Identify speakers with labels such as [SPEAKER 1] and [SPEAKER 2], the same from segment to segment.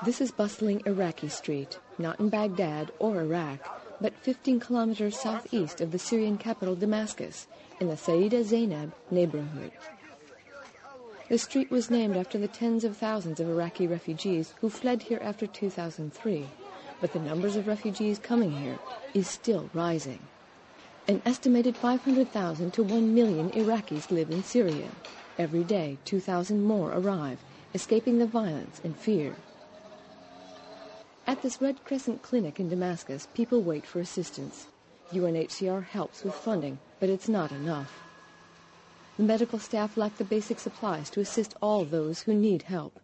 [SPEAKER 1] This is bustling Iraqi Street, not in Baghdad or Iraq, but 15 kilometers southeast of the Syrian capital Damascus, in the Sayyida Zainab neighborhood. The street was named after the tens of thousands of Iraqi refugees who fled here after 2003, but the numbers of refugees coming here is still rising. An estimated 500,000 to 1 million Iraqis live in Syria. Every day, 2,000 more arrive, escaping the violence and fear. At this Red Crescent clinic in Damascus, people wait for assistance. UNHCR helps with funding, but it's not enough. The medical staff lack the basic supplies to assist all those who need help.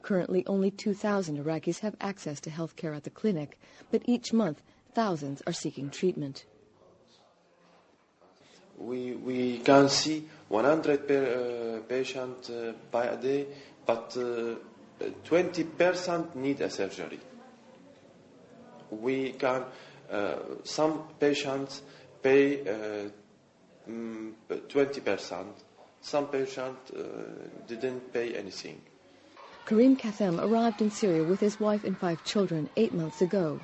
[SPEAKER 1] Currently, only 2,000 Iraqis have access to health care at the clinic, but each month, thousands are seeking treatment.
[SPEAKER 2] We can see 100 patients by a day, but 20% need a surgery. We can, some patients pay 20%. Some patients didn't pay anything.
[SPEAKER 1] Karim Kathem arrived in Syria with his wife and 5 children 8 months ago.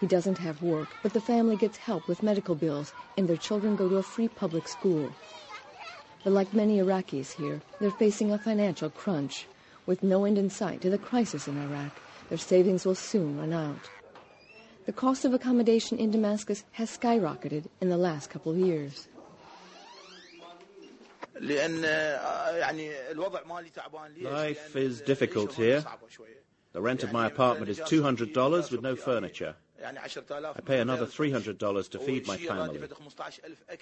[SPEAKER 1] He doesn't have work, but the family gets help with medical bills, and their children go to a free public school. But like many Iraqis here, they're facing a financial crunch. With no end in sight to the crisis in Iraq, their savings will soon run out. The cost of accommodation in Damascus has skyrocketed in the last couple of years.
[SPEAKER 3] Life is difficult here. The rent of my apartment is $200 with no furniture. I pay another $300 to feed my family.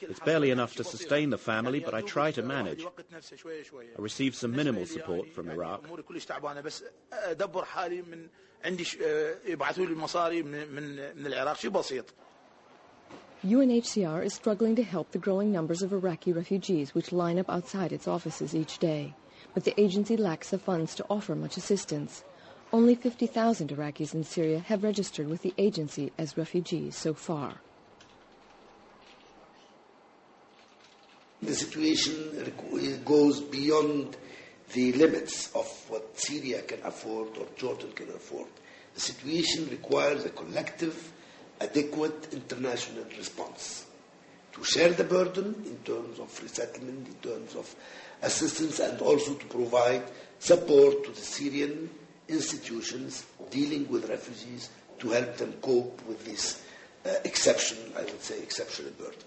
[SPEAKER 3] It's barely enough to sustain the family, but I try to manage. I receive some minimal support from Iraq.
[SPEAKER 1] UNHCR is struggling to help the growing numbers of Iraqi refugees which line up outside its offices each day. But the agency lacks the funds to offer much assistance. Only 50,000 Iraqis in Syria have registered with the agency as refugees so far.
[SPEAKER 4] The situation goes beyond the limits of what Syria can afford or Jordan can afford. The situation requires a collective, adequate international response to share the burden in terms of resettlement, in terms of assistance, and also to provide support to the Syrian institutions dealing with refugees to help them cope with this exceptional burden.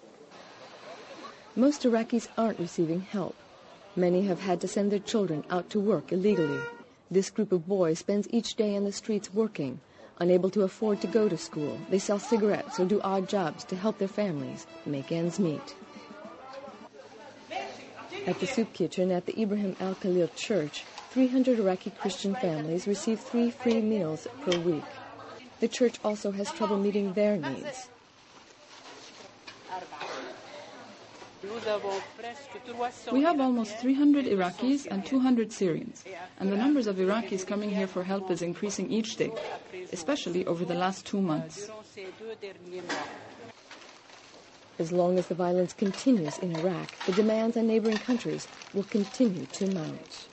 [SPEAKER 1] Most Iraqis aren't receiving help. Many have had to send their children out to work illegally. This group of boys spends each day on the streets working. Unable to afford to go to school, they sell cigarettes or do odd jobs to help their families make ends meet. At the soup kitchen at the Ibrahim Al-Khalil Church, 300 Iraqi Christian families receive 3 free meals per week. The church also has trouble meeting their needs.
[SPEAKER 5] We have almost 300 Iraqis and 200 Syrians, and the numbers of Iraqis coming here for help is increasing each day, especially over the last 2 months.
[SPEAKER 1] As long as the violence continues in Iraq, the demands on neighboring countries will continue to mount.